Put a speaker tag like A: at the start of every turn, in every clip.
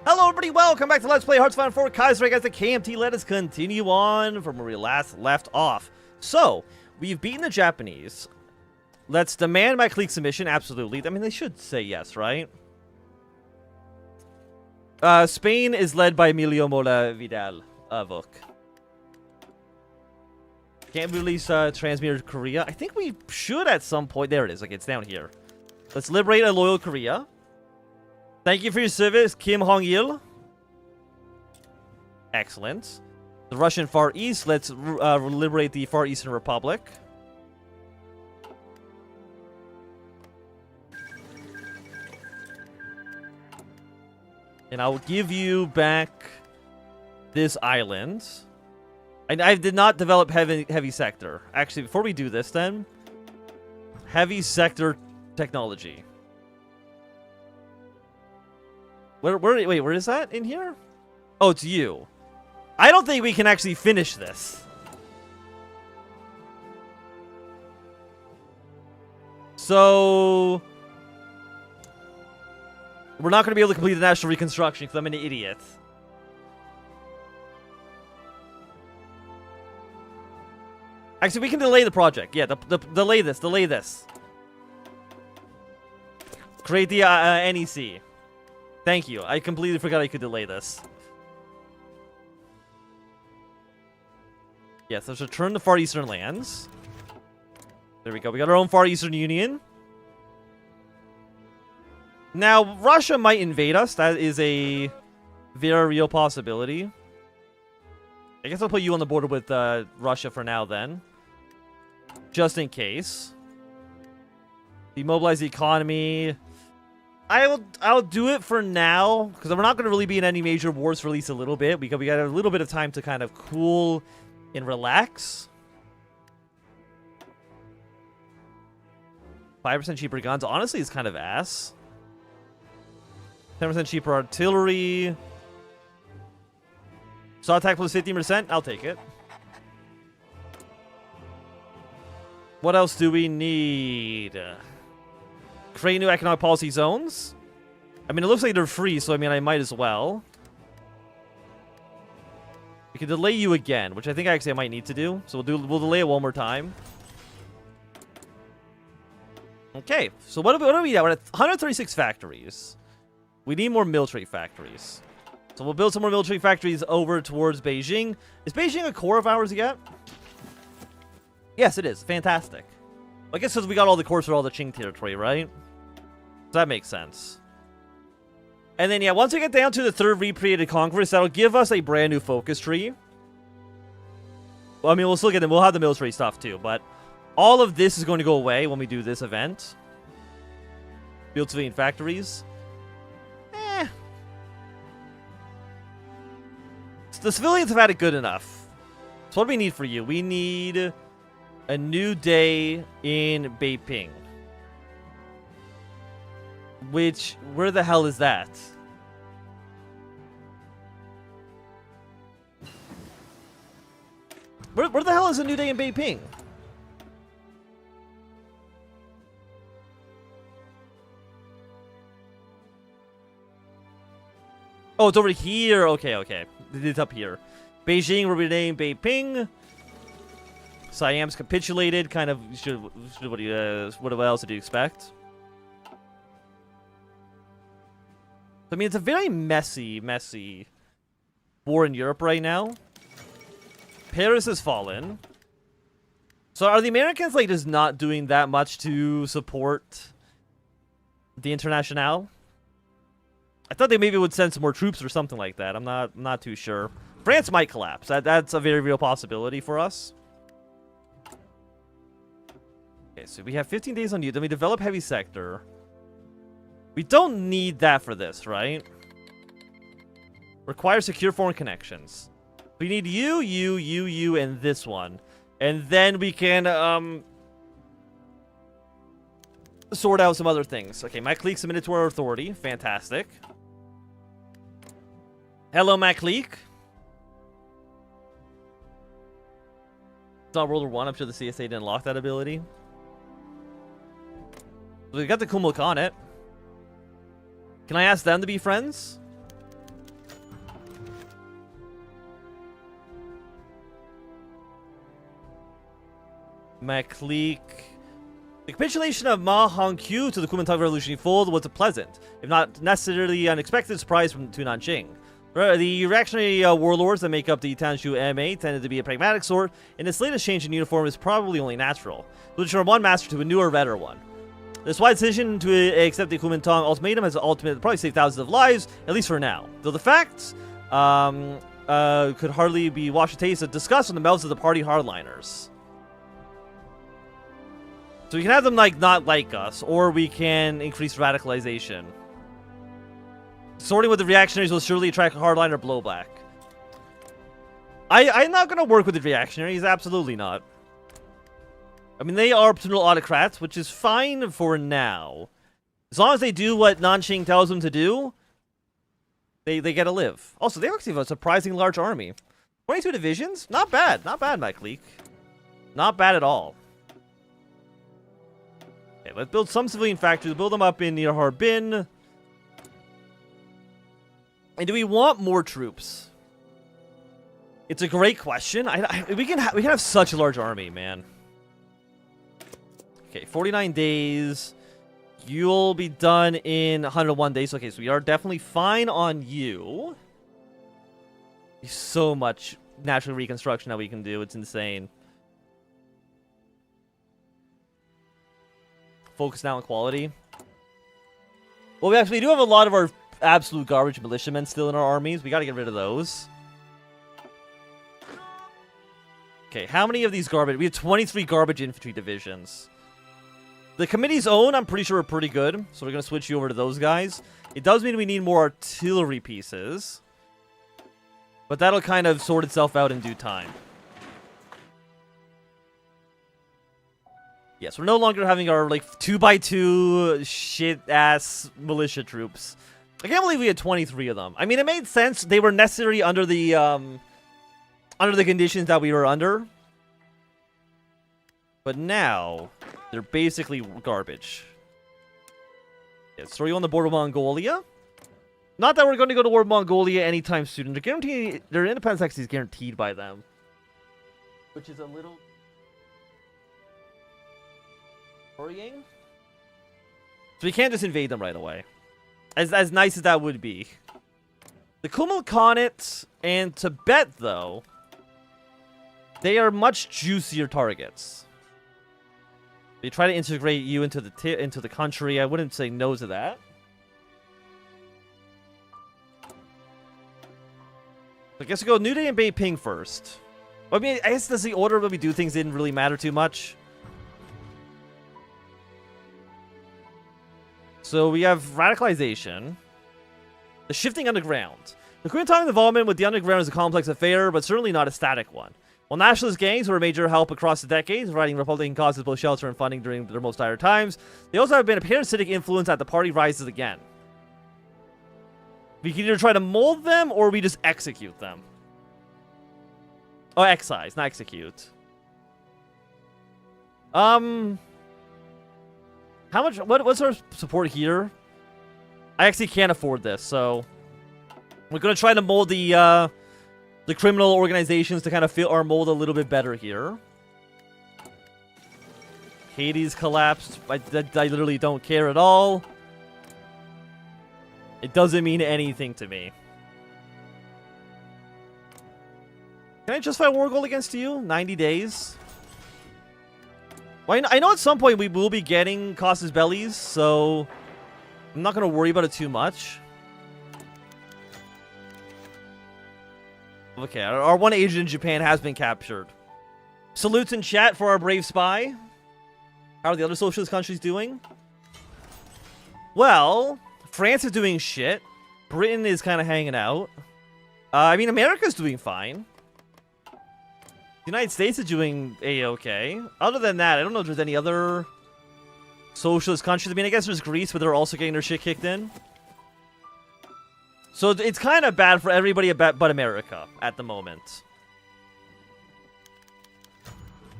A: Hello everybody, welcome back to Let's Play Hearts of Iron 4 Kaiserreich as the KMT. Let us continue on from where we last left off. So, we've beaten the Japanese. Let's demand my clique submission, absolutely. I mean, they should say yes, right? Spain is led by Emilio Mola Vidal. Vuk. Can't release transmitter to Korea. I think we should at some point. There it is. Okay, it's down here. Let's liberate a loyal Korea. Thank you for your service, Kim Hong-il. Excellent. The Russian Far East. Let's liberate the Far Eastern Republic. And I will give you back this island. And I did not develop heavy sector. Actually, before we do this then, heavy sector technology. Wait, where is that? In here? Oh, it's you. I don't think we can actually finish this. So we're not going to be able to complete the national reconstruction because I'm an idiot. Actually, we can delay the project. Yeah, delay this. Create the NEC. Thank you. I completely forgot I could delay this. Yes, let's return to Far Eastern lands. There we go. We got our own Far Eastern Union. Now, Russia might invade us. That is a very real possibility. I guess I'll put you on the border with Russia for now then. Just in case. Demobilize the economy. I'll do it for now, because we're not going to really be in any major wars for at least a little bit. We got a little bit of time to kind of cool and relax. 5% cheaper guns. Honestly, it's kind of ass. 10% cheaper artillery. Saw attack plus 15%. I'll take it. What else do we need? Create new economic policy zones. I mean, it looks like they're free, so I mean, I might as well. We can delay you again, which I think actually I might need to do. So we'll delay it one more time. Okay, so what are we at? We're at 136 factories. We need more military factories. So we'll build some more military factories over towards Beijing. Is Beijing a core of ours yet? Yes, it is. Fantastic. I guess because we got all the cores for all the Qing territory, right? So that makes sense. And then, yeah, once we get down to the third recreated conquest, that'll give us a brand new focus tree. Well, I mean, we'll still get them. We'll have the military stuff, too. But all of this is going to go away when we do this event. Build civilian factories. The civilians have had it good enough. So what do we need for you? We need a new day in Beiping. Which, where the hell is that? Where the hell is a new day in Beiping? Oh, it's over here. Okay. It's up here. Beijing will rename Beiping. Siam's capitulated. Kind of. What else did you expect? I mean, it's a very messy war in Europe right now. Paris has fallen. So are the Americans like just not doing that much to support the Internationale? I thought they maybe would send some more troops or something like that. I'm not too sure. France might collapse. That's a very real possibility for us. Okay, so we have 15 days on you. Then we develop heavy sector. We don't need that for this, right? Require secure foreign connections. We need you, and this one. And then we can, sort out some other things. Okay, my clique submitted to our authority. Fantastic. Hello, my clique. It's not World War I. I'm sure the CSA didn't lock that ability. We got the Kumuk on it. Can I ask them to be friends? Macleek. The capitulation of Ma Hongqiu to the Kuomintang revolutionary fold was a pleasant, if not necessarily unexpected, surprise to Nanjing. The reactionary warlords that make up the Tanshu MA tended to be a pragmatic sort, and its latest change in uniform is probably only natural, switching from one master to a newer, better one. This wide decision to accept the Kuomintang ultimatum has ultimately probably saved thousands of lives, at least for now. Though the facts could hardly be washed with taste of disgust on the mouths of the party hardliners. So we can have them not like us, or we can increase radicalization. Sorting with the reactionaries will surely attract hardliner blowback. I'm not gonna work with the reactionaries, absolutely not. I mean, they are paternal autocrats, which is fine for now. As long as they do what Nanjing tells them to do, they get to live. Also, they actually have a surprisingly large army. 22 divisions? Not bad. Not bad, Mike Leak. Not bad at all. Okay, let's build some civilian factories. Build them up in near Harbin. And do we want more troops? It's a great question. We can have such a large army, man. Okay, 49 days. You'll be done in 101 days. Okay, so we are definitely fine on you. There's so much natural reconstruction that we can do. It's insane. Focus now on quality. Well, we actually do have a lot of our absolute garbage militiamen still in our armies. We got to get rid of those. Okay, how many of these garbage? We have 23 garbage infantry divisions. The committee's own, I'm pretty sure, are pretty good. So we're going to switch you over to those guys. It does mean we need more artillery pieces. But that'll kind of sort itself out in due time. Yes, we're no longer having our, 2x2 shit-ass militia troops. I can't believe we had 23 of them. I mean, it made sense. They were necessary under the conditions that we were under. But now, they're basically garbage. Yeah, so we're on the border of Mongolia. Not that we're going to go to war with Mongolia anytime soon. Their independence actually is guaranteed by them. Which is a little worrying. So we can't just invade them right away. As nice as that would be. The Kumal Khanate and Tibet, though, they are much juicier targets. They try to integrate you into the country. I wouldn't say no to that. I guess we go New Day and Beiping first. I mean, I guess the order that we do things didn't really matter too much. So we have radicalization. The shifting underground. The Kuomintang involvement with the underground is a complex affair, but certainly not a static one. While nationalist gangs were a major help across the decades, providing Republican causes both shelter and funding during their most dire times, they also have been a parasitic influence as the party rises again. We can either try to mold them, or we just execute them. Oh, excise, not execute. How much? What's our support here? I actually can't afford this, so we're gonna try to mold the criminal organizations to kind of fit our mold a little bit better here. Hades collapsed. I literally don't care at all. It doesn't mean anything to me. Can I justify a war goal against you? 90 days. Well, I know at some point we will be getting Casus Bellis, so I'm not going to worry about it too much. Okay, our one agent in Japan has been captured. Salutes in chat for our brave spy. How are the other socialist countries doing? Well, France is doing shit. Britain is kind of hanging out. I mean, America's doing fine. The United States is doing A-okay. Other than that, I don't know if there's any other socialist countries. I mean, I guess there's Greece, but they're also getting their shit kicked in. So it's kind of bad for everybody but America at the moment.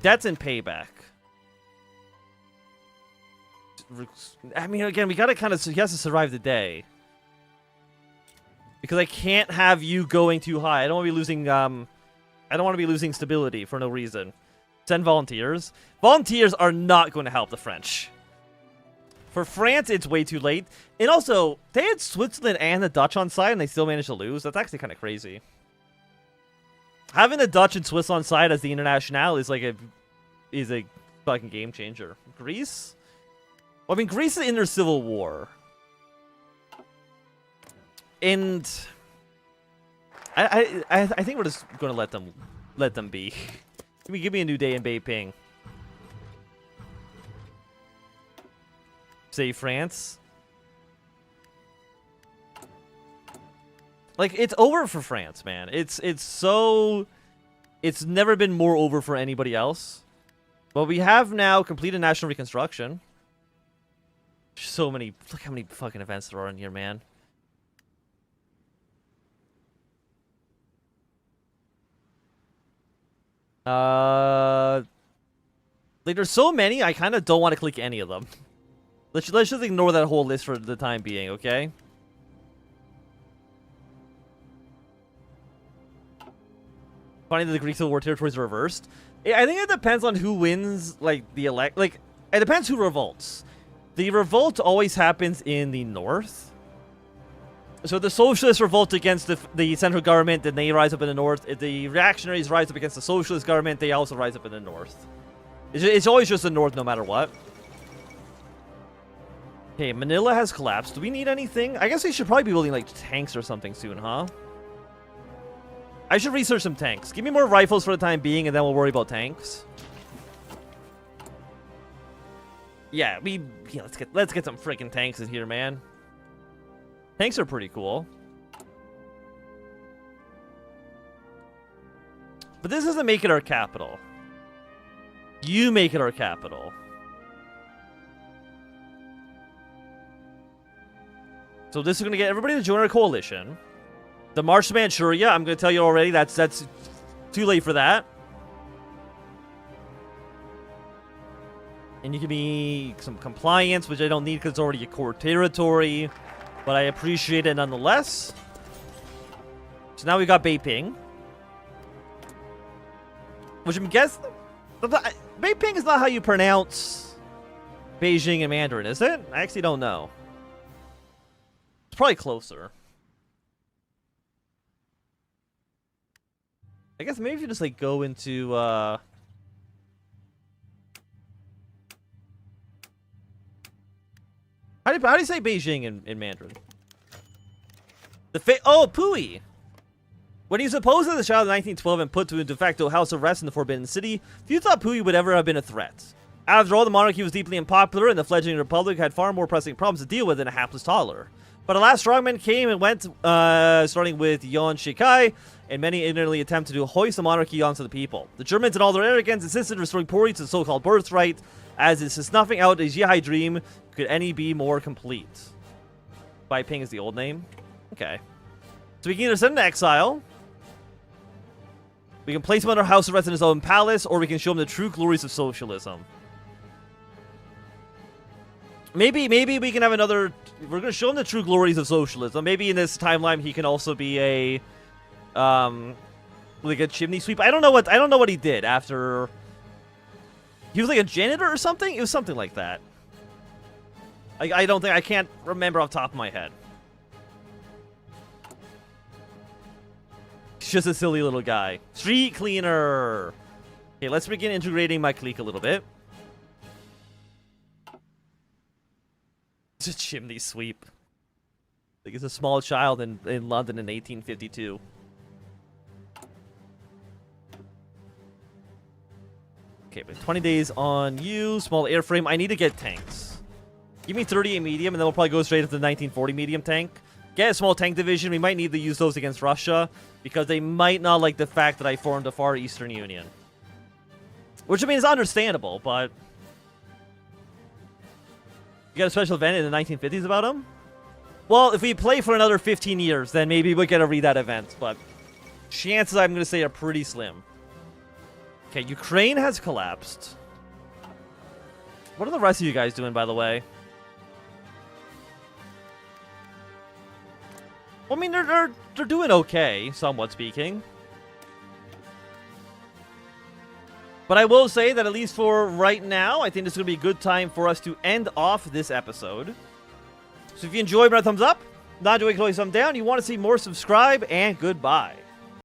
A: Debts and payback. I mean, again, we gotta kind of... He has to survive the day. Because I can't have you going too high. I don't want to be losing... I don't want to be losing stability for no reason. Send volunteers. Volunteers are not going to help the French. For France, it's way too late. And also, they had Switzerland and the Dutch on side, and they still managed to lose. That's actually kind of crazy. Having the Dutch and Swiss on side as the Internationale is like a fucking game changer. Greece? Well, I mean, Greece is in their civil war. And I think we're just going to let them be. Give me a new day in Beiping. Say France. Like, it's over for France, man. It's never been more over for anybody else. But we have now completed national reconstruction. So many, look how many fucking events there are in here, man. Like, there's so many, I kind of don't want to click any of them. Let's just ignore that whole list for the time being, okay? Funny that the Greek Civil War territories are reversed. I think it depends on who wins, like, like, it depends who revolts. The revolt always happens in the north. So the socialists revolt against the central government, and they rise up in the north. If the reactionaries rise up against the socialist government, they also rise up in the north. It's always just the north no matter what. Okay, Manila has collapsed. Do we need anything? I guess we should probably be building, like, tanks or something soon, huh? I should research some tanks. Give me more rifles for the time being, and then we'll worry about tanks. Yeah, let's get some freaking tanks in here, man. Tanks are pretty cool. But this doesn't make it our capital. You make it our capital. So this is going to get everybody to join our coalition. The March to Manchuria, I'm going to tell you already, that's too late for that. And you give me some compliance, which I don't need because it's already a core territory. But I appreciate it nonetheless. So now we got Beiping. Which I'm guessing... Beiping is not how you pronounce Beijing in Mandarin, is it? I actually don't know. It's probably closer. I guess maybe if you just, like, go into, How do you say Beijing in Mandarin? Oh, Puupi! When he was opposed to the child in 1912 and put to a de facto house arrest in the Forbidden City, few thought Puupi would ever have been a threat. After all, the monarchy was deeply unpopular, and the fledgling republic had far more pressing problems to deal with than a hapless toddler. But alas, strongmen came and went, starting with Yuan Shikai, and many ignorantly attempted to hoist the monarchy onto the people. The Germans, in all their arrogance, insisted on restoring Puri to the so-called birthright, as it's snuffing out a Jihai dream. Could any be more complete? Beiping is the old name? Okay. So we can either send him to exile, we can place him under house arrest in his own palace, or we can show him the true glories of socialism. Maybe we can have another... We're going to show him the true glories of socialism. Maybe in this timeline he can also be a... like a chimney sweep. I don't know what he did after... He was like a janitor or something? It was something like that. I can't remember off the top of my head. He's just a silly little guy. Street cleaner! Okay, let's begin integrating my clique a little bit. It's a chimney sweep. Like it's a small child in London in 1852. Okay, but 20 days on you. Small airframe. I need to get tanks. Give me 38 medium, and then we'll probably go straight to the 1940 medium tank. Get a small tank division. We might need to use those against Russia, because they might not like the fact that I formed a Far Eastern Union. Which, I mean, is understandable, but... You got a special event in the 1950s about him? Well, if we play for another 15 years, then maybe we'll get to read that event, but... chances, I'm going to say, are pretty slim. Okay, Ukraine has collapsed. What are the rest of you guys doing, by the way? Well, I mean, they're doing okay, somewhat speaking. But I will say that at least for right now, I think this is going to be a good time for us to end off this episode. So if you enjoyed, a thumbs up. Not enjoying, thumb down. You want to see more, subscribe, and goodbye.